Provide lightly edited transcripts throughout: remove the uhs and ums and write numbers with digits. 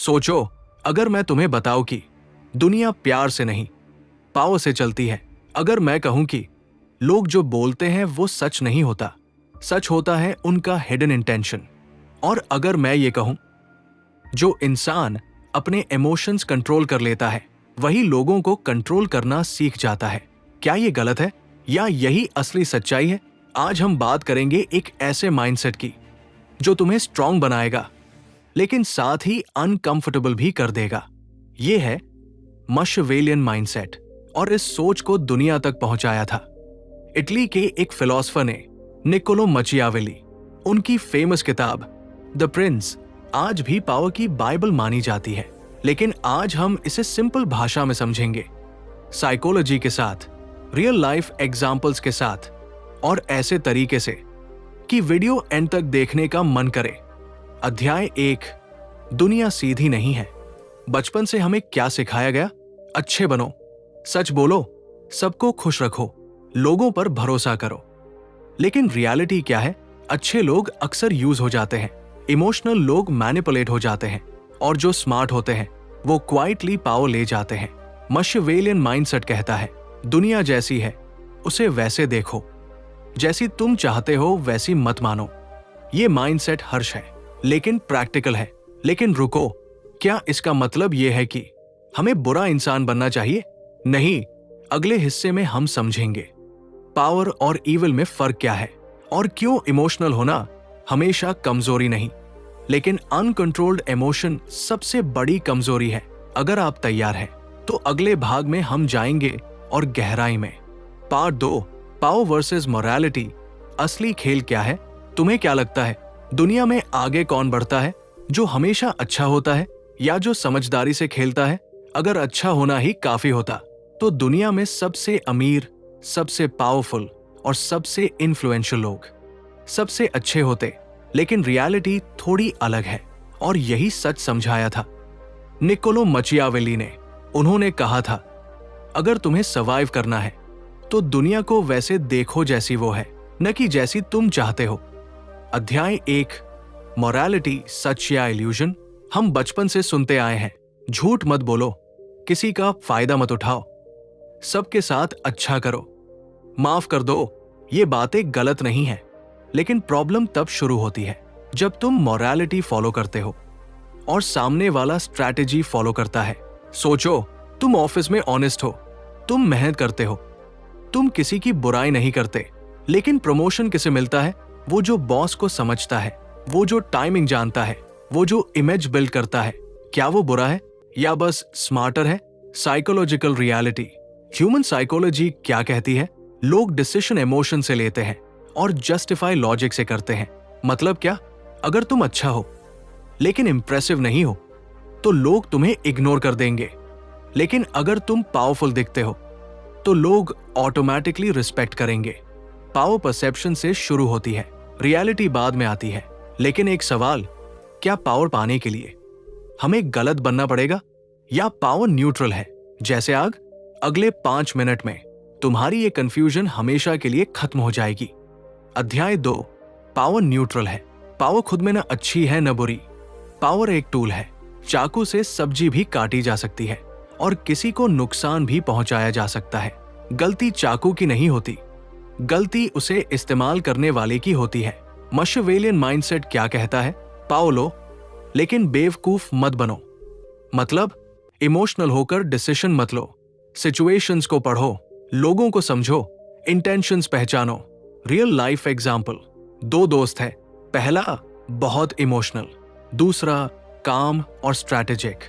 सोचो, अगर मैं तुम्हें बताऊं कि दुनिया प्यार से नहीं, पावर से चलती है। अगर मैं कहूं कि लोग जो बोलते हैं वो सच नहीं होता, सच होता है उनका हिडन इंटेंशन। और अगर मैं ये कहूं, जो इंसान अपने इमोशंस कंट्रोल कर लेता है वही लोगों को कंट्रोल करना सीख जाता है, क्या ये गलत है या यही असली सच्चाई है? आज हम बात करेंगे एक ऐसे माइंडसेट की जो तुम्हें स्ट्रांग बनाएगा लेकिन साथ ही अनकंफर्टेबल भी कर देगा। ये है मशिवेलियन माइंडसेट और इस सोच को दुनिया तक पहुंचाया था इटली के एक फिलोसोफर ने, निकोलो मचियावेली। उनकी फेमस किताब द प्रिंस आज भी पावर की बाइबल मानी जाती है, लेकिन आज हम इसे सिंपल भाषा में समझेंगे, साइकोलॉजी के साथ, रियल लाइफ एग्जाम्पल्स के साथ और ऐसे तरीके से कि वीडियो एंड तक देखने का मन करे। अध्याय 1, दुनिया सीधी नहीं है। बचपन से हमें क्या सिखाया गया? अच्छे बनो, सच बोलो, सबको खुश रखो, लोगों पर भरोसा करो। लेकिन रियलिटी क्या है? अच्छे लोग अक्सर यूज हो जाते हैं, इमोशनल लोग मैनिपुलेट हो जाते हैं और जो स्मार्ट होते हैं वो क्वाइटली पावर ले जाते हैं। मशिवेलियन माइंडसेट कहता है, दुनिया जैसी है उसे वैसे देखो, जैसी तुम चाहते हो वैसी मत मानो। ये माइंडसेट हर्ष है लेकिन प्रैक्टिकल है। लेकिन रुको, क्या इसका मतलब यह है कि हमें बुरा इंसान बनना चाहिए? नहीं, अगले हिस्से में हम समझेंगे पावर और ईविल में फर्क क्या है और क्यों इमोशनल होना हमेशा कमजोरी नहीं, लेकिन अनकंट्रोल्ड इमोशन सबसे बड़ी कमजोरी है। अगर आप तैयार हैं तो अगले भाग में हम जाएंगे और गहराई में। पार्ट 2, पावर वर्सेस मोरालिटी, असली खेल क्या है? तुम्हें क्या लगता है, दुनिया में आगे कौन बढ़ता है, जो हमेशा अच्छा होता है या जो समझदारी से खेलता है? अगर अच्छा होना ही काफी होता तो दुनिया में सबसे अमीर, सबसे पावरफुल और सबसे इन्फ्लुएंशियल लोग सबसे अच्छे होते। लेकिन रियलिटी थोड़ी अलग है और यही सच समझाया था निकोलो मचियावेली ने। उन्होंने कहा था, अगर तुम्हें सर्वाइव करना है तो दुनिया को वैसे देखो जैसी वो है, न कि जैसी तुम चाहते हो। अध्याय 1, मोरालिटी, सच या इल्यूजन। हम बचपन से सुनते आए हैं, झूठ मत बोलो, किसी का फायदा मत उठाओ, सबके साथ अच्छा करो, माफ कर दो। ये बातें गलत नहीं है, लेकिन प्रॉब्लम तब शुरू होती है जब तुम मोरालिटी फॉलो करते हो और सामने वाला स्ट्रैटेजी फॉलो करता है। सोचो, तुम ऑफिस में ऑनेस्ट हो, तुम मेहनत करते हो, तुम किसी की बुराई नहीं करते, लेकिन प्रमोशन किसे मिलता है? वो जो बॉस को समझता है, वो जो टाइमिंग जानता है, वो जो इमेज बिल्ड करता है। क्या वो बुरा है या बस स्मार्टर है? साइकोलॉजिकल रियलिटी, ह्यूमन साइकोलॉजी क्या कहती है? लोग डिसीजन इमोशन से लेते हैं और जस्टिफाई लॉजिक से करते हैं। मतलब क्या? अगर तुम अच्छा हो लेकिन इंप्रेसिव नहीं हो तो लोग तुम्हें इग्नोर कर देंगे, लेकिन अगर तुम पावरफुल दिखते हो तो लोग ऑटोमेटिकली रिस्पेक्ट करेंगे। पावर परसेप्शन से शुरू होती है, रियलिटी बाद में आती है। लेकिन एक सवाल, क्या पावर पाने के लिए हमें गलत बनना पड़ेगा या पावर न्यूट्रल है जैसे आग? अगले 5 मिनट में तुम्हारी ये कंफ्यूजन हमेशा के लिए खत्म हो जाएगी। अध्याय 2, पावर न्यूट्रल है। पावर खुद में न अच्छी है न बुरी, पावर एक टूल है। चाकू से सब्जी भी काटी जा सकती है और किसी को नुकसान भी पहुंचाया जा सकता है। गलती चाकू की नहीं होती, गलती उसे इस्तेमाल करने वाले की होती है। मशिवेलियन माइंडसेट क्या कहता है? पावर लो लेकिन बेवकूफ मत बनो। मतलब इमोशनल होकर डिसीजन मत लो, सिचुएशंस को पढ़ो, लोगों को समझो, इंटेंशंस पहचानो। रियल लाइफ एग्जाम्पल, 2 दोस्त हैं, पहला बहुत इमोशनल, दूसरा काम और स्ट्रैटेजिक।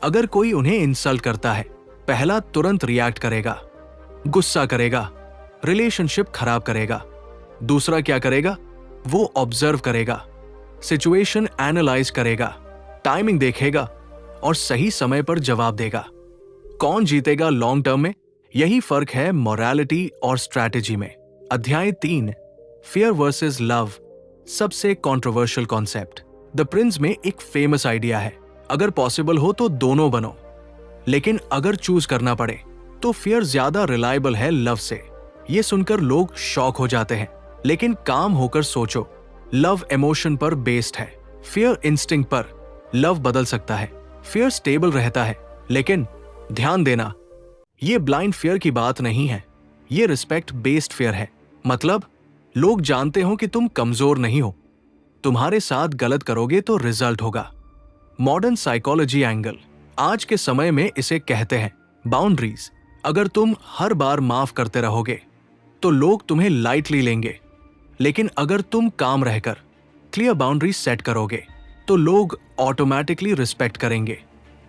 अगर कोई उन्हें इंसल्ट करता है, पहला तुरंत रिएक्ट करेगा, गुस्सा करेगा, रिलेशनशिप खराब करेगा। दूसरा क्या करेगा? वो ऑब्जर्व करेगा, सिचुएशन एनालाइज करेगा, टाइमिंग देखेगा और सही समय पर जवाब देगा। कौन जीतेगा लॉन्ग टर्म में? यही फर्क है मोरालिटी और स्ट्रैटेजी में। अध्याय 3, फियर वर्सेस लव, सबसे कंट्रोवर्शियल कॉन्सेप्ट। द प्रिंस में एक फेमस आइडिया है, अगर पॉसिबल हो तो दोनों बनो, लेकिन अगर चूज करना पड़े तो फियर ज्यादा रिलायबल है लव से। ये सुनकर लोग शॉक हो जाते हैं, लेकिन काम होकर सोचो, लव इमोशन पर बेस्ड है, फियर इंस्टिंक्ट पर। लव बदल सकता है फियर स्टेबल रहता है, लेकिन ध्यान देना, ये ब्लाइंड फियर की बात नहीं है, ये रिस्पेक्ट बेस्ड फियर है। मतलब लोग जानते हो कि तुम कमजोर नहीं हो, तुम्हारे साथ गलत करोगे तो रिजल्ट होगा। मॉडर्न साइकोलॉजी एंगल, आज के समय में इसे कहते हैं बाउंड्रीज। अगर तुम हर बार माफ करते रहोगे तो लोग तुम्हें लाइटली लेंगे, लेकिन अगर तुम काम रहकर क्लियर बाउंड्रीज सेट करोगे तो लोग ऑटोमेटिकली रिस्पेक्ट करेंगे।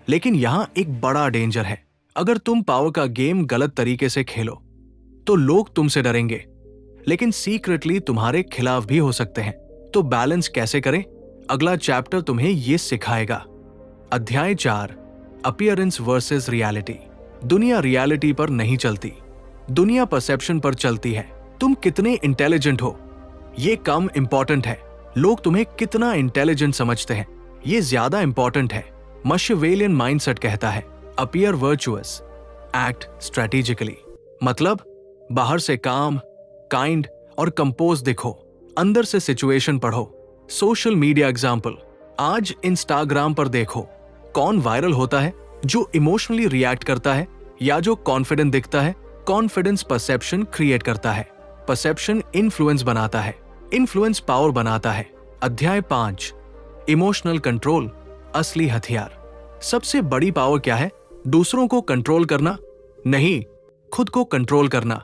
लेकिन यहां एक बड़ा डेंजर है, अगर तुम पावर का गेम गलत तरीके से खेलो तो लोग तुमसे डरेंगे, लेकिन सीक्रेटली तुम्हारे खिलाफ भी हो सकते हैं। तो बैलेंस कैसे करें, अगला चैप्टर तुम्हें ये सिखाएगा। अध्याय 4, अपीयरेंस वर्सेस रियलिटी। दुनिया रियलिटी पर नहीं चलती, दुनिया परसेप्शन पर चलती है। तुम कितने इंटेलिजेंट हो ये कम इंपॉर्टेंट है, लोग तुम्हें कितना इंटेलिजेंट समझते हैं ये ज्यादा इंपॉर्टेंट है। मैकियावेलियन माइंडसेट कहता है अपीयर वर्चुअस, एक्ट स्ट्रेटेजिकली। मतलब बाहर से काम, काइंड और कंपोज दिखो, अंदर से सिचुएशन पढ़ो। सोशल मीडिया एग्जाम्पल, आज इंस्टाग्राम पर देखो कौन वायरल होता है, जो इमोशनली रिएक्ट करता है या जो कॉन्फिडेंट दिखता है। कॉन्फिडेंस परसेप्शन क्रिएट करता है, परसेप्शन इन्फ्लुएंस बनाता है, इन्फ्लुएंस पावर बनाता है। अध्याय 5, इमोशनल कंट्रोल, असली हथियार। सबसे बड़ी पावर क्या है? दूसरों को कंट्रोल करना नहीं, खुद को कंट्रोल करना।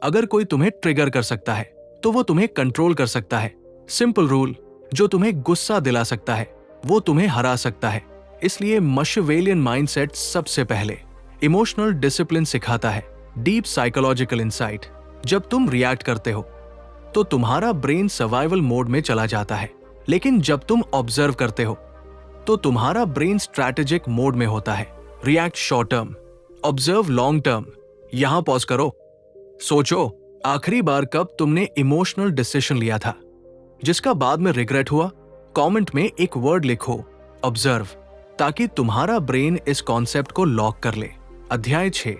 अगर कोई तुम्हें ट्रिगर कर सकता है तो वो तुम्हें कंट्रोल कर सकता है। सिंपल रूल, जो तुम्हें गुस्सा दिला सकता है वो तुम्हें हरा सकता है। इसलिए मैकियावेलियन माइंडसेट सबसे पहले इमोशनल डिसिप्लिन सिखाता है, डीप साइकोलॉजिकल इंसाइट। जब तुम रिएक्ट करते हो तो तुम्हारा ब्रेन सर्वाइवल मोड में चला जाता है, लेकिन जब तुम ऑब्जर्व करते हो तो तुम्हारा ब्रेन स्ट्रैटेजिक मोड में होता है। React short term, observe long term. यहां पॉज करो, सोचो आखिरी बार कब तुमने इमोशनल डिसीजन लिया था जिसका बाद में रिग्रेट हुआ। कमेंट में एक वर्ड लिखो, ऑब्जर्व, ताकि तुम्हारा ब्रेन इस कॉन्सेप्ट को लॉक कर ले। अध्याय 6,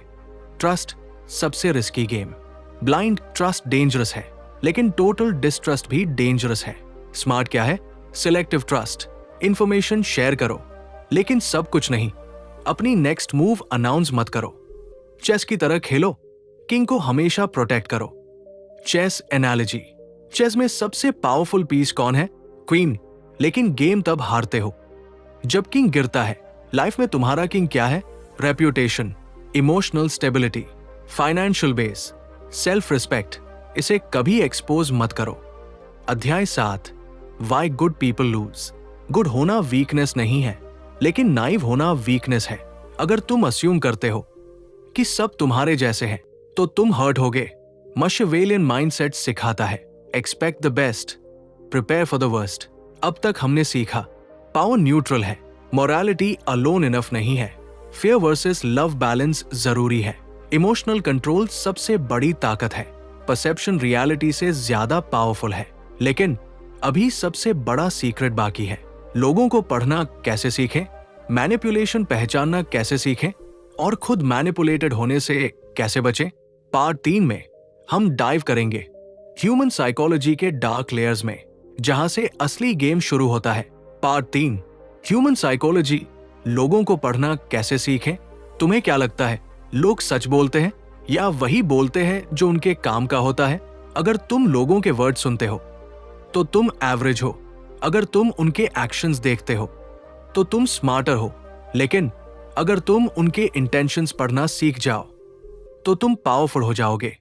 ट्रस्ट, सबसे risky game. Blind trust dangerous है, लेकिन टोटल डिस्ट्रस्ट भी डेंजरस है। स्मार्ट क्या है? Selective trust. इंफॉर्मेशन शेयर करो, लेकिन सब कुछ नहीं। अपनी नेक्स्ट मूव अनाउंस मत करो। चेस की तरह खेलो, किंग को हमेशा प्रोटेक्ट करो। चेस एनालॉजी, चेस में सबसे पावरफुल पीस कौन है? क्वीन। लेकिन गेम तब हारते हो जब किंग गिरता है। लाइफ में तुम्हारा किंग क्या है? Reputation, emotional stability, financial base, self respect. इसे कभी एक्सपोज मत करो। अध्याय 7, why good people lose. Good होना वीकनेस नहीं है, लेकिन नाइव होना वीकनेस है। अगर तुम अस्यूम करते हो कि सब तुम्हारे जैसे हैं तो तुम हर्ट होगे। मैकियावेलियन माइंडसेट सिखाता है expect the best, prepare for the worst. अब तक हमने सीखा पावर न्यूट्रल है, मोरालिटी अलोन इनफ नहीं है, फेयर वर्सेस लव बैलेंस जरूरी है, इमोशनल कंट्रोल सबसे बड़ी ताकत है, परसेप्शन रियलिटी से ज्यादा पावरफुल है। लेकिन अभी सबसे बड़ा सीक्रेट बाकी है। लोगों को पढ़ना कैसे सीखें, मैनिपुलेशन पहचानना कैसे सीखें और खुद मैनिपुलेटेड होने से कैसे बचें। पार्ट 3 में हम डाइव करेंगे ह्यूमन साइकोलॉजी के डार्क लेयर्स में, जहां से असली गेम शुरू होता है। पार्ट 3, ह्यूमन साइकोलॉजी, लोगों को पढ़ना कैसे सीखें। तुम्हें क्या लगता है, लोग सच बोलते हैं या वही बोलते हैं जो उनके काम का होता है? अगर तुम लोगों के वर्ड सुनते हो तो तुम एवरेज हो, अगर तुम उनके एक्शंस देखते हो तो तुम स्मार्टर हो, लेकिन अगर तुम उनके इंटेंशंस पढ़ना सीख जाओ तो तुम पावरफुल हो जाओगे।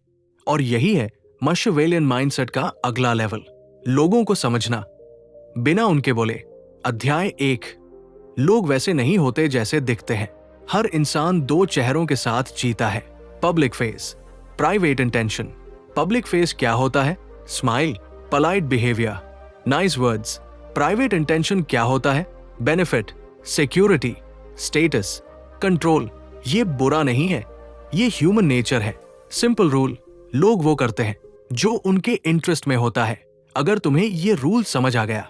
और यही है मैकियावेलियन माइंडसेट का अगला लेवल, लोगों को समझना बिना उनके बोले। अध्याय 1, लोग वैसे नहीं होते जैसे दिखते हैं। हर इंसान 2 चेहरों के साथ जीता है, public face, private intention. Public face क्या होता है? Smile, polite behaviour, nice words. Private intention क्या होता है? Benefit, security, status, control. ये बुरा नहीं है, ये ह्यूमन नेचर है। सिंपल रूल, लोग वो करते हैं जो उनके इंटरेस्ट में होता है। अगर तुम्हें ये रूल समझ आ गया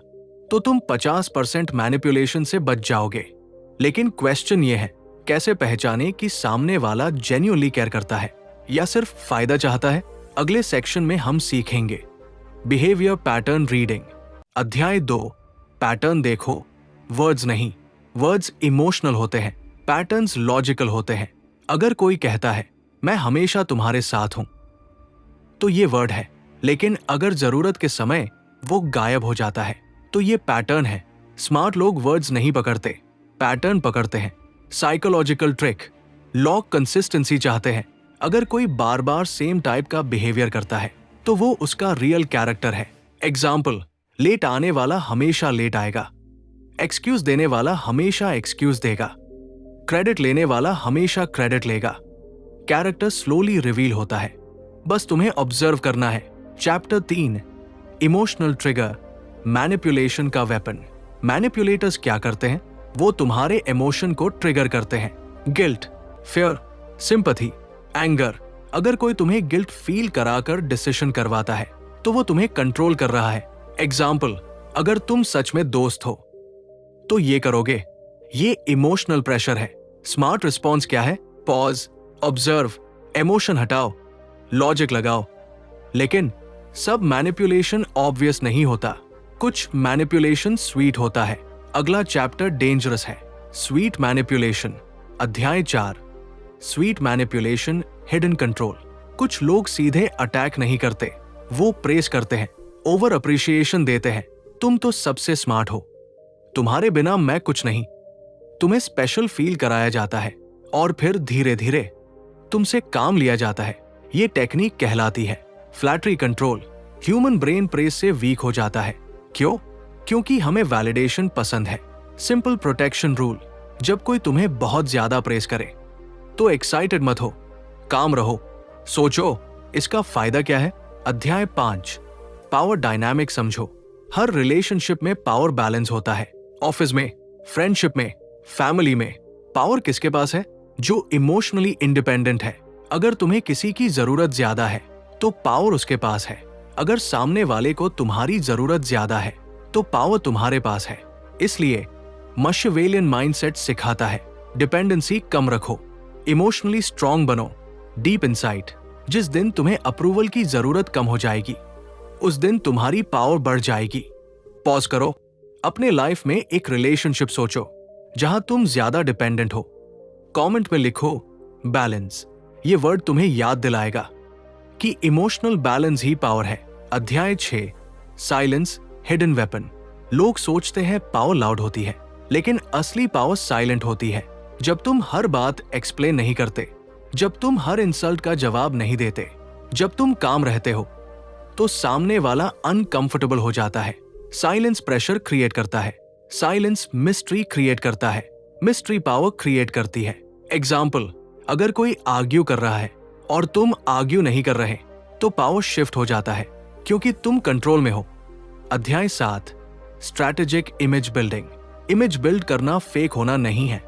तो तुम 50% मैनिपुलेशन से बच जाओगे। लेकिन क्वेश्चन ये है, कैसे पहचाने कि सामने वाला जेन्युइनली केयर करता है या सिर्फ फायदा चाहता है? अगले सेक्शन में हम सीखेंगे बिहेवियर पैटर्न रीडिंग। अध्याय 2, पैटर्न देखो, वर्ड्स नहीं। वर्ड्स इमोशनल होते हैं, पैटर्न्स लॉजिकल होते हैं। अगर कोई कहता है मैं हमेशा तुम्हारे साथ हूं, तो ये वर्ड है, लेकिन अगर जरूरत के समय वो गायब हो जाता है तो ये पैटर्न है। स्मार्ट लोग वर्ड्स नहीं पकड़ते, पैटर्न पकड़ते हैं। साइकोलॉजिकल ट्रिक, लॉग कंसिस्टेंसी चाहते हैं। अगर कोई बार बार सेम टाइप का बिहेवियर करता है तो वो उसका रियल कैरेक्टर है। एग्जाम्पल, लेट आने वाला हमेशा लेट आएगा, एक्सक्यूज देने वाला हमेशा एक्सक्यूज देगा, क्रेडिट लेने वाला हमेशा क्रेडिट लेगा। कैरेक्टर स्लोली रिवील होता है, बस तुम्हें ऑब्जर्व करना है। चैप्टर 3, इमोशनल ट्रिगर, मैनिपुलेशन का वेपन। मैनिपुलेटर्स क्या करते हैं? वो तुम्हारे इमोशन को ट्रिगर करते हैं। Guilt, fear, sympathy, anger. अगर कोई तुम्हें गिल्ट फील कराकर डिसीजन करवाता है तो वो तुम्हें कंट्रोल कर रहा है। एग्जाम्पल, अगर तुम सच में दोस्त हो तो ये करोगे। ये इमोशनल प्रेशर है। स्मार्ट रिस्पॉन्स क्या है? पॉज, ऑब्जर्व, इमोशन हटाओ, लॉजिक लगाओ। लेकिन सब मैनिपुलेशन ऑब्वियस नहीं होता, कुछ मैनिपुलेशन स्वीट होता है। अगला चैप्टर डेंजरस है, स्वीट मैनिपुलेशन। अध्याय 4, स्वीट मैनिपुलेशन, हिडन कंट्रोल। कुछ लोग सीधे अटैक नहीं करते, वो प्रेस करते हैं, ओवर अप्रिशिएशन देते हैं। तुम तो सबसे स्मार्ट हो, तुम्हारे बिना मैं कुछ नहीं। तुम्हें स्पेशल फील कराया जाता है और फिर धीरे धीरे तुमसे काम लिया जाता है। ये टेक्निक कहलाती है flattery control. Human brain press से वीक हो जाता है। क्यों? क्योंकि हमें वैलिडेशन पसंद है। सिंपल प्रोटेक्शन रूल, जब कोई तुम्हें बहुत ज्यादा प्रेस करे तो एक्साइटेड मत हो, काम रहो, सोचो इसका फायदा क्या है। अध्याय 5, पावर डायनामिक समझो। हर रिलेशनशिप में पावर बैलेंस होता है। ऑफिस में, फ्रेंडशिप में, फैमिली में। पावर किसके पास है? जो इमोशनली इंडिपेंडेंट है। अगर तुम्हें किसी की जरूरत ज्यादा है तो पावर उसके पास है। अगर सामने वाले को तुम्हारी जरूरत ज्यादा है तो पावर तुम्हारे पास है। इसलिए मशिवेलियन माइंडसेट सिखाता है डिपेंडेंसी कम रखो, इमोशनली स्ट्रांग बनो, डीप इनसाइट। जिस दिन तुम्हें अप्रूवल की जरूरत कम हो जाएगी उस दिन तुम्हारी पावर बढ़ जाएगी। पॉज करो, अपने लाइफ में एक रिलेशनशिप सोचो जहां तुम ज्यादा डिपेंडेंट हो। कमेंट में लिखो बैलेंस। ये वर्ड तुम्हें याद दिलाएगा कि इमोशनल बैलेंस ही पावर है। अध्याय 6, साइलेंस, हिडन वेपन। लोग सोचते हैं पावर लाउड होती है, लेकिन असली पावर साइलेंट होती है। जब तुम हर बात एक्सप्लेन नहीं करते, जब तुम हर इंसल्ट का जवाब नहीं देते, जब तुम काम रहते हो, तो सामने वाला अनकंफर्टेबल हो जाता है। साइलेंस प्रेशर क्रिएट करता है, साइलेंस मिस्ट्री क्रिएट करता है, मिस्ट्री पावर क्रिएट करती है। एग्जाम्पल, अगर कोई आर्ग्यू कर रहा है और तुम आर्ग्यू नहीं कर रहे तो पावर शिफ्ट हो जाता है क्योंकि तुम कंट्रोल में हो। अध्याय 7, strategic image building. Image build करना फेक होना नहीं है,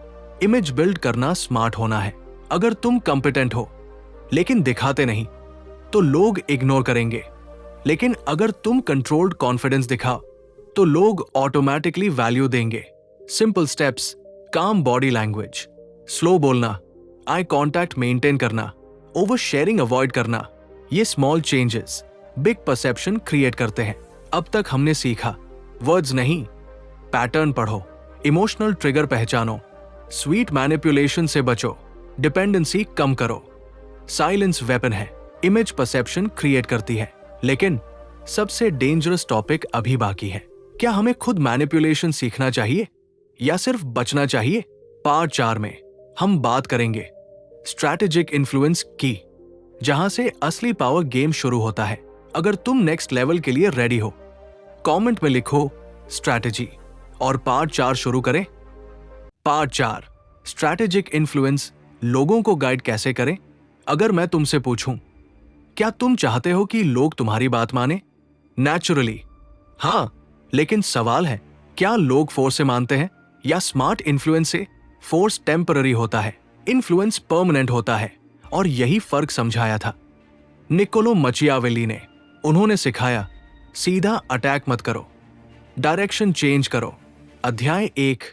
इमेज बिल्ड करना स्मार्ट होना है। अगर तुम कॉम्पिटेंट हो लेकिन दिखाते नहीं तो लोग इग्नोर करेंगे, लेकिन अगर तुम कंट्रोल्ड कॉन्फिडेंस दिखाओ तो लोग ऑटोमेटिकली वैल्यू देंगे। सिंपल स्टेप्स, काम बॉडी लैंग्वेज, स्लो बोलना, आई कांटेक्ट मेंटेन करना, ओवर शेयरिंग अवॉइड करना। ये small changes big perception create करते हैं। अब तक हमने सीखा, वर्ड्स नहीं, पैटर्न पढ़ो, इमोशनल ट्रिगर पहचानो, स्वीट मैनिपुलेशन से बचो, डिपेंडेंसी कम करो। साइलेंस वेपन है, इमेज परसेप्शन क्रिएट करती है। लेकिन सबसे डेंजरस टॉपिक अभी बाकी है। क्या हमें खुद मैनिपुलेशन सीखना चाहिए या सिर्फ बचना चाहिए? पार्ट 4 में हम बात करेंगे स्ट्रैटेजिक इन्फ्लुएंस की, जहां से असली पावर गेम शुरू होता है। अगर तुम नेक्स्ट लेवल के लिए रेडी हो, कमेंट में लिखो स्ट्रैटेजी और पार्ट 4 शुरू करें। पार्ट 4, स्ट्रैटेजिक इन्फ्लुएंस, लोगों को गाइड कैसे करें। अगर मैं तुमसे पूछूं, क्या तुम चाहते हो कि लोग तुम्हारी बात माने? नेचुरली हाँ, लेकिन सवाल है, क्या लोग फोर्स से मानते हैं या स्मार्ट इन्फ्लुएंस से? फोर्स टेम्पररी होता है, इन्फ्लुएंस परमानेंट होता है, और यही फर्क समझाया था निकोलो मचियावेली ने। उन्होंने सिखाया, सीधा अटैक मत करो, डायरेक्शन चेंज करो। अध्याय 1,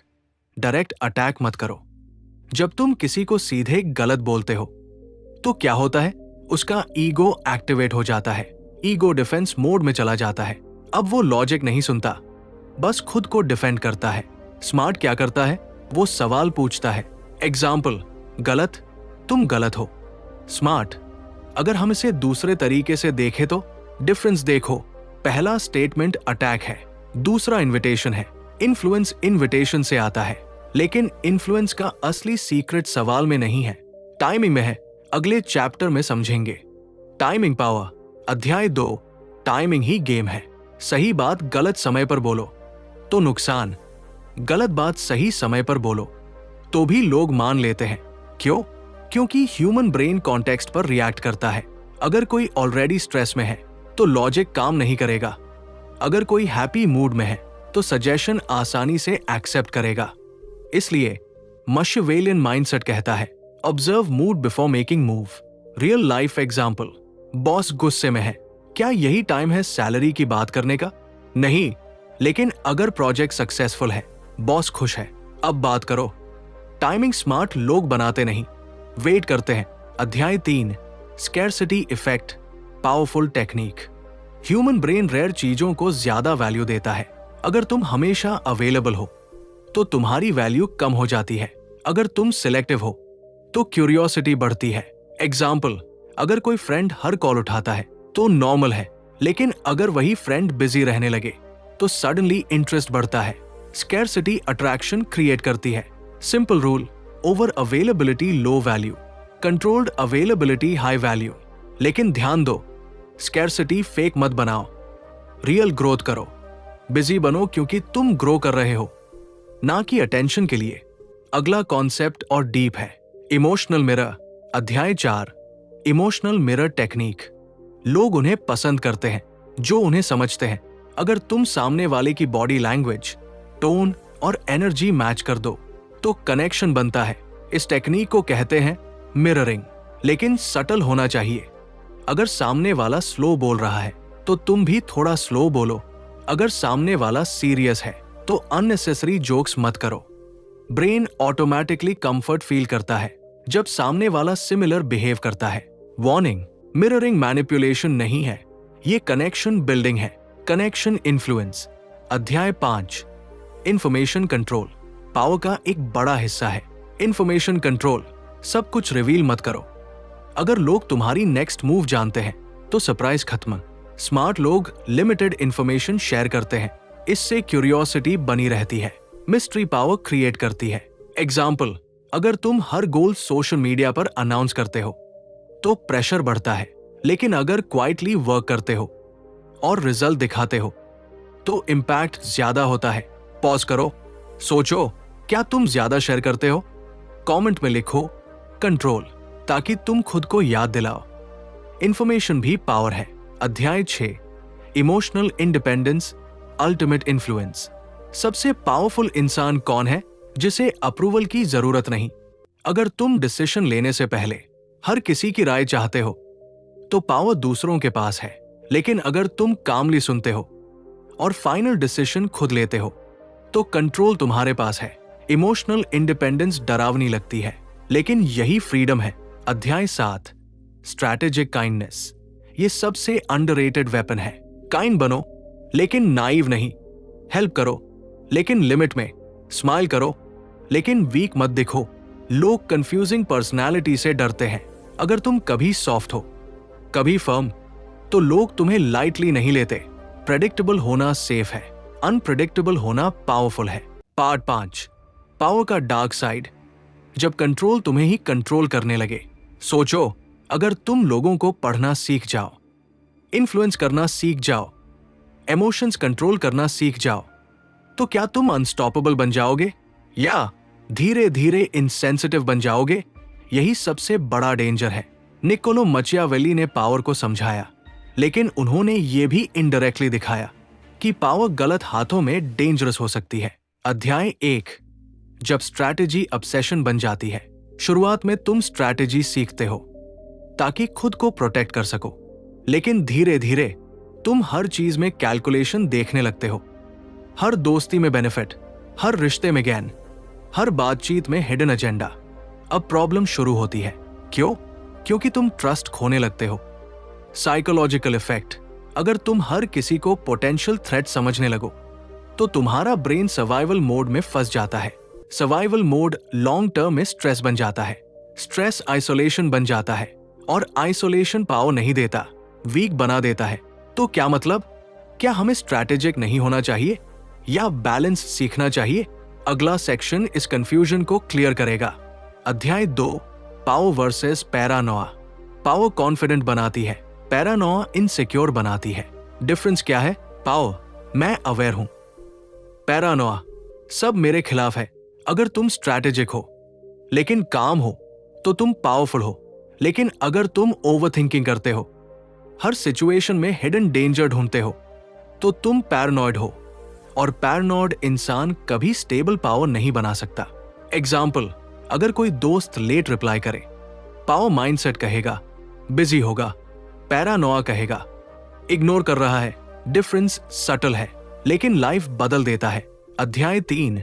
डायरेक्ट अटैक मत करो। जब तुम किसी को सीधे गलत बोलते हो तो क्या होता है? उसका ईगो एक्टिवेट हो जाता है, ईगो डिफेंस मोड में चला जाता है। अब वो लॉजिक नहीं सुनता, बस खुद को डिफेंड करता है। स्मार्ट क्या करता है? वो सवाल पूछता है। एग्जाम्पल, गलत, तुम गलत हो। स्मार्ट, अगर हम इसे दूसरे तरीके से देखें तो डिफरेंस देखो। पहला स्टेटमेंट अटैक है, दूसरा इन्विटेशन है। इन्फ्लुएंस इन्विटेशन से आता है, लेकिन इन्फ्लुएंस का असली सीक्रेट सवाल में नहीं है, टाइमिंग में है। अगले चैप्टर में समझेंगे। टाइमिंग पावर, अध्याय 2, टाइमिंग ही गेम है। सही बात गलत समय पर बोलो तो नुकसान, गलत बात सही समय पर बोलो तो भी लोग मान लेते हैं। क्यों? क्योंकि ह्यूमन ब्रेन कॉन्टेक्स्ट पर रिएक्ट करता है। अगर कोई ऑलरेडी स्ट्रेस में है तो लॉजिक काम नहीं करेगा। अगर कोई हैप्पी मूड में है तो सजेशन आसानी से एक्सेप्ट करेगा। इसलिए मशिवेलियन माइंडसेट कहता है, observe mood before making move. Real life example, boss गुस्से में है, क्या यही टाइम है सैलरी की बात करने का? नहीं, लेकिन अगर प्रोजेक्ट सक्सेसफुल है, बॉस खुश है, अब बात करो। टाइमिंग स्मार्ट लोग बनाते नहीं, वेट करते हैं। अध्याय 3, scarcity effect, powerful technique. Human brain rare चीजों को ज्यादा वैल्यू देता है। अगर तुम हमेशा अवेलेबल हो तो तुम्हारी वैल्यू कम हो जाती है। अगर तुम सिलेक्टिव हो तो क्यूरियोसिटी बढ़ती है। एग्जाम्पल, अगर कोई फ्रेंड हर कॉल उठाता है तो नॉर्मल है, लेकिन अगर वही फ्रेंड बिजी रहने लगे तो सडनली इंटरेस्ट बढ़ता है। स्कैरसिटी अट्रैक्शन क्रिएट करती है। Simple rule, over availability low value, controlled availability high value. लेकिन ध्यान दो, स्कैरसिटी फेक मत बनाओ, रियल ग्रोथ करो। बिजी बनो क्योंकि तुम ग्रो कर रहे हो, ना कि अटेंशन के लिए। अगला कॉन्सेप्ट और डीप है, इमोशनल मिरर। अध्याय 4, इमोशनल मिरर टेक्निक। लोग उन्हें पसंद करते हैं जो उन्हें समझते हैं। अगर तुम सामने वाले की बॉडी लैंग्वेज, टोन और एनर्जी मैच कर दो तो कनेक्शन बनता है। इस टेक्निक को कहते हैं मिररिंग, लेकिन सटल होना चाहिए। अगर सामने वाला स्लो बोल रहा है तो तुम भी थोड़ा स्लो बोलो। अगर सामने वाला सीरियस है तो अननेसेसरी जोक्स मत करो। ब्रेन ऑटोमेटिकली कंफर्ट फील करता है जब सामने वाला सिमिलर बिहेव करता है। वार्निंग, मिररिंग मैनिपुलेशन नहीं है, ये कनेक्शन बिल्डिंग है, कनेक्शन इन्फ्लुएंस। अध्याय 5, इंफॉर्मेशन कंट्रोल। पावर का एक बड़ा हिस्सा है इंफॉर्मेशन कंट्रोल। सब कुछ रिवील मत करो। अगर लोग तुम्हारी नेक्स्ट मूव जानते हैं तो सरप्राइज खत्म। स्मार्ट लोग लिमिटेड इंफॉर्मेशन शेयर करते हैं, इससे क्यूरियोसिटी बनी रहती है, मिस्ट्री पावर क्रिएट करती है। एग्जाम्पल, अगर तुम हर गोल सोशल मीडिया पर अनाउंस करते हो तो प्रेशर बढ़ता है, लेकिन अगर क्वाइटली वर्क करते हो और रिजल्ट दिखाते हो तो इम्पैक्ट ज्यादा होता है। पॉज करो, सोचो, क्या तुम ज्यादा शेयर करते हो? कमेंट में लिखो कंट्रोल, ताकि तुम खुद को याद दिलाओ। इंफॉर्मेशन भी पावर है। अध्याय 6, इमोशनल इंडिपेंडेंस, अल्टीमेट इन्फ्लुएंस। सबसे पावरफुल इंसान कौन है जिसे अप्रूवल की जरूरत नहीं? अगर तुम डिसीजन लेने से पहले हर किसी की राय चाहते हो तो पावर दूसरों के पास है, लेकिन अगर तुम कामली सुनते हो और फाइनल डिसीजन खुद लेते हो तो कंट्रोल तुम्हारे पास है। इमोशनल इंडिपेंडेंस डरावनी लगती है, लेकिन यही फ्रीडम है। अध्याय 7, स्ट्रैटेजिक काइंडनेस। ये सबसे अंडररेटेड वेपन है। काइंड बनो लेकिन नाइव नहीं। हेल्प करो लेकिन लिमिट में। स्माइल करो लेकिन वीक मत दिखो। लोग कंफ्यूजिंग पर्सनालिटी से डरते हैं। अगर तुम कभी सॉफ्ट हो, कभी फर्म, तो लोग तुम्हें लाइटली नहीं लेते। प्रेडिक्टेबल होना सेफ है, अनप्रेडिक्टेबल होना पावरफुल है। पार्ट 5, पावर का डार्क साइड, जब कंट्रोल तुम्हें ही कंट्रोल करने लगे। सोचो, अगर तुम लोगों को पढ़ना सीख जाओ, इन्फ्लुएंस करना सीख जाओ, इमोशंस कंट्रोल करना सीख जाओ, तो क्या तुम अनस्टॉपेबल बन जाओगे या धीरे धीरे इनसेंसिटिव बन जाओगे? यही सबसे बड़ा डेंजर है। निकोलो मचियावेली ने पावर को समझाया, लेकिन उन्होंने ये भी इनडायरेक्टली दिखाया कि पावर गलत हाथों में डेंजरस हो सकती है। अध्याय 1, जब स्ट्रैटेजी ऑब्सेशन बन जाती है। शुरुआत में तुम स्ट्रैटेजी सीखते हो ताकि खुद को प्रोटेक्ट कर सको, लेकिन धीरे धीरे तुम हर चीज में कैलकुलेशन देखने लगते हो। हर दोस्ती में बेनिफिट, हर रिश्ते में गेन, हर बातचीत में हिडन एजेंडा। अब प्रॉब्लम शुरू होती है। क्यों? क्योंकि तुम ट्रस्ट खोने लगते हो। साइकोलॉजिकल इफेक्ट, अगर तुम हर किसी को पोटेंशियल थ्रेट समझने लगो तो तुम्हारा ब्रेन सर्वाइवल मोड में फंस जाता है। सर्वाइवल मोड लॉन्ग टर्म में स्ट्रेस बन जाता है, स्ट्रेस आइसोलेशन बन जाता है, और आइसोलेशन पावर नहीं देता, वीक बना देता है। तो क्या मतलब? क्या हमें स्ट्रैटेजिक नहीं होना चाहिए या बैलेंस सीखना चाहिए? अगला सेक्शन इस कंफ्यूजन को क्लियर करेगा। अध्याय 2, पावर वर्सेस पैरानोआ। पावर कॉन्फिडेंट बनाती है, पैरानोआ इनसिक्योर बनाती है। डिफरेंस क्या है? पावर, मैं अवेयर हूं। पैरानोआ, सब मेरे खिलाफ है। अगर तुम स्ट्रैटेजिक हो लेकिन काम हो तो तुम पावरफुल हो, लेकिन अगर तुम ओवरथिंकिंग करते हो, हर सिचुएशन में हिडन डेंजर ढूंढते हो, तो तुम पैरानॉइड हो, और पैरानॉइड इंसान कभी स्टेबल पावर नहीं बना सकता। एग्जाम्पल, अगर कोई दोस्त लेट रिप्लाई करे, पावर माइंडसेट कहेगा बिजी होगा, पैरानोआ कहेगा इग्नोर कर रहा है। डिफरेंस सटल है लेकिन लाइफ बदल देता है। अध्याय 3,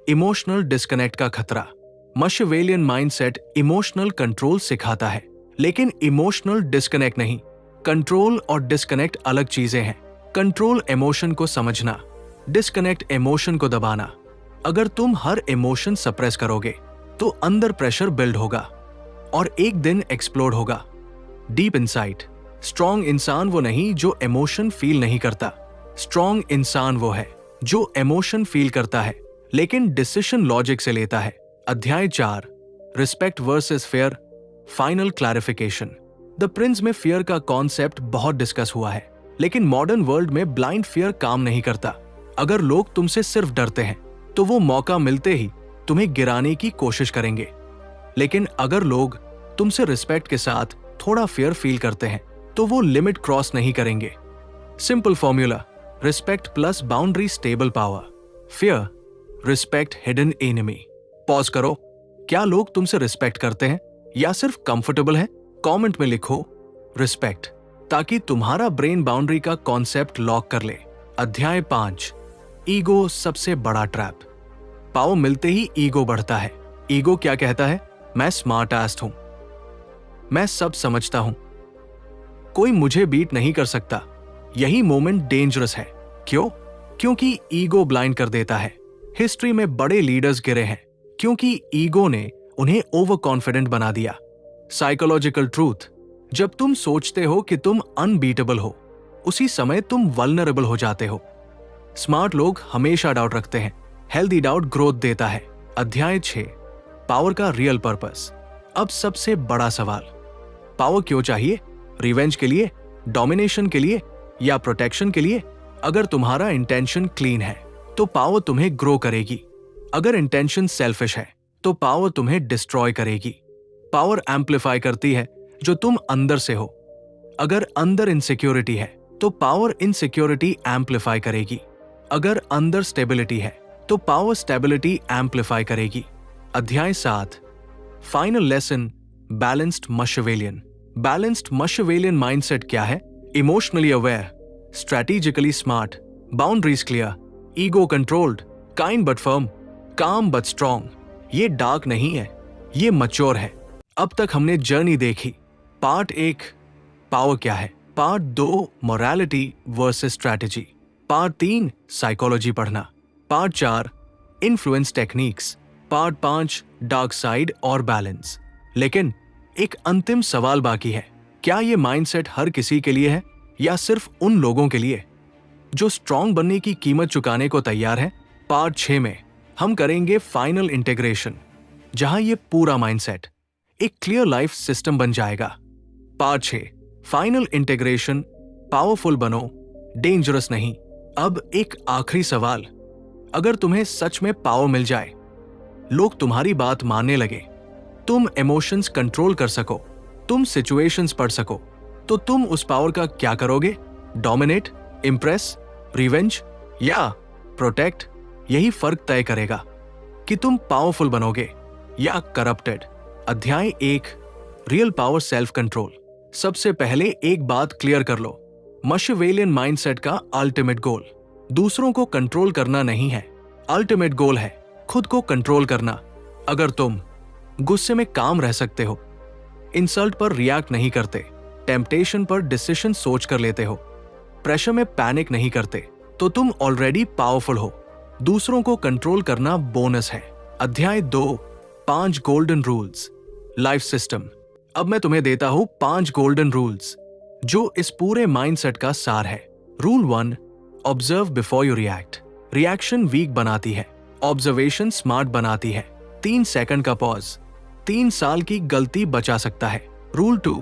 इमोशनल डिस्कनेक्ट का खतरा। मशिवेलियन माइंडसेट इमोशनल कंट्रोल सिखाता है, लेकिन इमोशनल डिस्कनेक्ट नहीं। कंट्रोल और डिस्कनेक्ट अलग चीजें हैं। कंट्रोल इमोशन को समझना, डिस्कनेक्ट इमोशन को दबाना। अगर तुम हर इमोशन सप्रेस करोगे तो अंदर प्रेशर बिल्ड होगा और एक दिन एक्सप्लोड होगा। Deep insight. स्ट्रॉन्ग इंसान वो नहीं जो इमोशन फील नहीं करता, स्ट्रॉन्ग इंसान वो है जो इमोशन फील करता है लेकिन डिसीजन लॉजिक से लेता है। अध्याय 4, respect versus fear, final clarification. The Prince में फियर का कॉन्सेप्ट बहुत डिस्कस हुआ है, लेकिन मॉडर्न वर्ल्ड में ब्लाइंड फियर काम नहीं करता। अगर लोग तुमसे सिर्फ डरते हैं तो वो मौका मिलते ही तुम्हें गिराने की कोशिश करेंगे, लेकिन अगर लोग तुमसे रिस्पेक्ट के साथ थोड़ा फियर फील करते हैं तो वो लिमिट क्रॉस नहीं करेंगे। Simple formula, respect plus boundary stable power, fear respect hidden enemy. Pause करो, क्या लोग तुमसे रिस्पेक्ट करते हैं या सिर्फ कंफर्टेबल हैं? कमेंट में लिखो रिस्पेक्ट, ताकि तुम्हारा ब्रेन बाउंड्री का कॉन्सेप्ट लॉक कर ले। अध्याय 5, ईगो सबसे बड़ा ट्रैप। पावर मिलते ही ईगो बढ़ता है। ईगो क्या कहता है? मैं स्मार्ट एस्ट हूं, मैं सब समझता हूं, कोई मुझे बीट नहीं कर सकता। यही मोमेंट डेंजरस है। क्यों? क्योंकि ईगो ब्लाइंड कर देता है। हिस्ट्री में बड़े लीडर्स गिरे हैं क्योंकि ईगो ने उन्हें ओवर कॉन्फिडेंट बना दिया। साइकोलॉजिकल ट्रूथ, जब तुम सोचते हो कि तुम अनबीटेबल हो, उसी समय तुम वल्नरेबल हो जाते हो। स्मार्ट लोग हमेशा डाउट रखते हैं, हेल्दी डाउट ग्रोथ देता है। अध्याय 6, पावर का रियल पर्पस। अब सबसे बड़ा सवाल, पावर क्यों चाहिए? रिवेंज के लिए, डोमिनेशन के लिए या प्रोटेक्शन के लिए? अगर तुम्हारा इंटेंशन क्लीन है तो पावर तुम्हें ग्रो करेगी। अगर इंटेंशन सेल्फिश है तो पावर तुम्हें डिस्ट्रॉय करेगी। पावर एम्पलीफाई करती है जो तुम अंदर से हो। अगर अंदर इनसिक्योरिटी है तो पावर इनसिक्योरिटी एम्पलीफाई करेगी। अगर अंदर स्टेबिलिटी है तो पावर स्टेबिलिटी एम्पलीफाई करेगी। अध्याय 7, final lesson, balanced Machiavellian. Balanced Machiavellian mindset क्या है? Emotionally aware, strategically smart, boundaries clear, ego controlled, kind but firm, calm but strong. ये डार्क नहीं है, ये मैच्योर है। अब तक हमने जर्नी देखी। पार्ट 1, पावर क्या है। Part 2, morality versus strategy. Part 3, psychology पढ़ना। Part 4, influence techniques. Part 5, dark side और बैलेंस। लेकिन एक अंतिम सवाल बाकी है, क्या ये माइंडसेट हर किसी के लिए है या सिर्फ उन लोगों के लिए जो स्ट्रॉन्ग बनने की कीमत चुकाने को तैयार है? पार्ट 6 में हम करेंगे फाइनल इंटीग्रेशन, जहां ये पूरा माइंडसेट एक क्लियर लाइफ सिस्टम बन जाएगा। पार्ट 6, फाइनल इंटीग्रेशन, पावरफुल बनो, डेंजरस नहीं। अब एक आखिरी सवाल, अगर तुम्हें सच में पावर मिल जाए, लोग तुम्हारी बात मानने लगे, तुम इमोशंस कंट्रोल कर सको, तुम सिचुएशंस पढ़ सको, तो तुम उस पावर का क्या करोगे? डोमिनेट, इंप्रेस, रिवेंज या प्रोटेक्ट? यही फर्क तय करेगा कि तुम पावरफुल बनोगे या करप्टेड। अध्याय 1, रियल पावर सेल्फ कंट्रोल। सबसे पहले एक बात क्लियर कर लो, मशिवेलियन माइंडसेट का अल्टीमेट गोल दूसरों को कंट्रोल करना नहीं है। अल्टीमेट गोल है खुद को कंट्रोल करना। अगर तुम गुस्से में काम रह सकते हो, इंसल्ट पर रिएक्ट नहीं करते, टेम्पटेशन पर डिसीजन सोच कर लेते हो, प्रेशर में पैनिक नहीं करते, तो तुम ऑलरेडी पावरफुल हो। दूसरों को कंट्रोल करना बोनस है। अध्याय 2, 5 गोल्डन रूल्स, लाइफ सिस्टम। अब मैं तुम्हें देता हूं 5 गोल्डन रूल्स जो इस पूरे माइंडसेट का सार है। Rule 1, observe before you react. Reaction weak बनाती है, ऑब्जर्वेशन स्मार्ट बनाती है। 3 सेकंड का पॉज 3 साल की गलती बचा सकता है। रूल 2,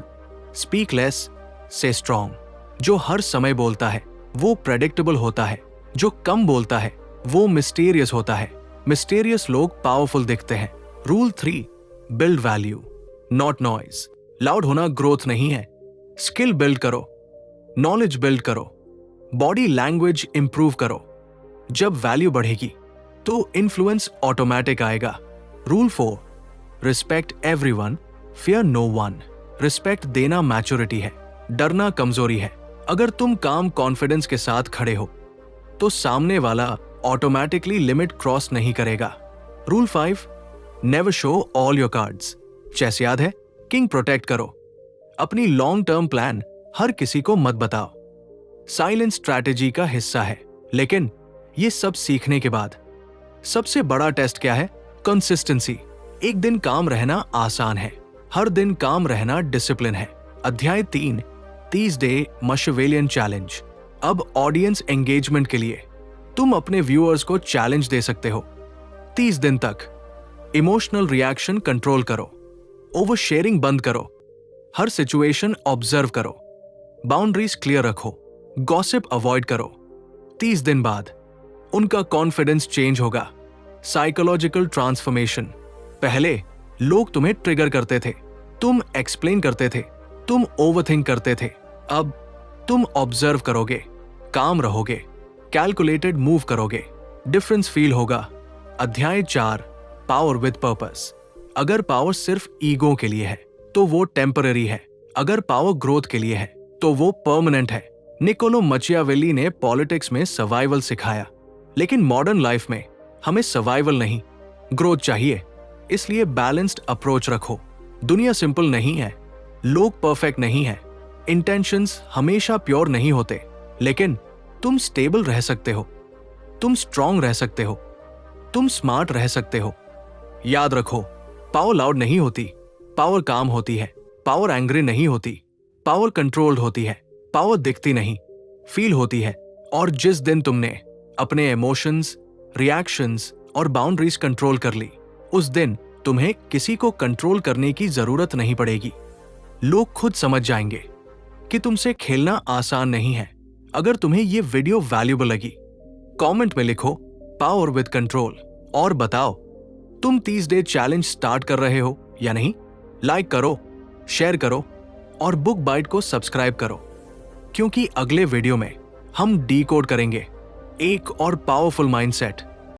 स्पीक लेस से स्ट्रॉन्ग। जो हर समय बोलता है वो प्रेडिक्टेबल होता है, जो कम बोलता है वो मिस्टीरियस होता है। मिस्टीरियस लोग पावरफुल दिखते हैं। Rule 3, build value not noise. Loud होना ग्रोथ नहीं है। स्किल बिल्ड करो, नॉलेज बिल्ड करो, बॉडी लैंग्वेज इंप्रूव करो। जब वैल्यू बढ़ेगी तो इन्फ्लुएंस ऑटोमेटिक आएगा। Rule 4, respect everyone, fear no one. Respect देना मैच्योरिटी है, डरना कमजोरी है। अगर तुम काम कॉन्फिडेंस के साथ खड़े हो तो सामने वाला ऑटोमेटिकली लिमिट क्रॉस नहीं करेगा। Rule 5, never show all your cards. Chess याद है? किंग प्रोटेक्ट करो। अपनी लॉन्ग टर्म प्लान हर किसी को मत बताओ। साइलेंस स्ट्रैटेजी का हिस्सा है, लेकिन ये सब सीखने के बाद सबसे बड़ा टेस्ट क्या है? कंसिस्टेंसी। एक दिन काम रहना आसान है, हर दिन काम रहना डिसिप्लिन है। अध्याय 3, 30 डे मशवेलियन चैलेंज। अब ऑडियंस एंगेजमेंट के लिए तुम अपने व्यूअर्स को चैलेंज दे सकते हो। 30 दिन तक इमोशनल रिएक्शन कंट्रोल करो, ओवर शेयरिंग बंद करो, हर सिचुएशन ऑब्जर्व करो, बाउंड्रीज क्लियर रखो, गॉसिप अवॉइड करो। 30 दिन बाद उनका कॉन्फिडेंस चेंज होगा। Psychological transformation. पहले लोग तुम्हें ट्रिगर करते थे, तुम एक्सप्लेन करते थे, तुम ओवरथिंक करते थे। अब तुम ऑब्जर्व करोगे, काम रहोगे, कैलकुलेटेड मूव करोगे, डिफरेंस फील होगा। अध्याय 4, पावर विद पर्पस। अगर पावर सिर्फ ईगो के लिए है तो वो टेम्पररी है, अगर पावर ग्रोथ के लिए है तो वो परमानेंट है। निकोलो मचियावेली ने पॉलिटिक्स में सर्वाइवल सिखाया, लेकिन मॉडर्न लाइफ में हमें सर्वाइवल नहीं, ग्रोथ चाहिए। इसलिए बैलेंस्ड अप्रोच रखो। दुनिया सिंपल नहीं है, लोग परफेक्ट नहीं है, इंटेंशंस हमेशा प्योर नहीं होते, लेकिन तुम स्टेबल रह सकते हो, तुम स्ट्रांग रह सकते हो, तुम स्मार्ट रह सकते हो। याद रखो, पावर लाउड नहीं होती, पावर काम होती है। पावर एंग्री नहीं होती, पावर कंट्रोल्ड होती है। पावर दिखती नहीं, फील होती है। और जिस दिन तुमने अपने इमोशंस, रिएक्शंस और बाउंड्रीज कंट्रोल कर ली, उस दिन तुम्हें किसी को कंट्रोल करने की जरूरत नहीं पड़ेगी। लोग खुद समझ जाएंगे कि तुमसे खेलना आसान नहीं है। अगर तुम्हें ये वीडियो वैल्यूएबल लगी, कमेंट में लिखो पावर विद कंट्रोल और बताओ तुम 30 डे चैलेंज स्टार्ट कर रहे हो या नहीं। लाइक करो, शेयर करो और बुक बाइट को सब्सक्राइब करो, क्योंकि अगले वीडियो में हम डीकोड करेंगे एक और पावरफुल माइंडसेट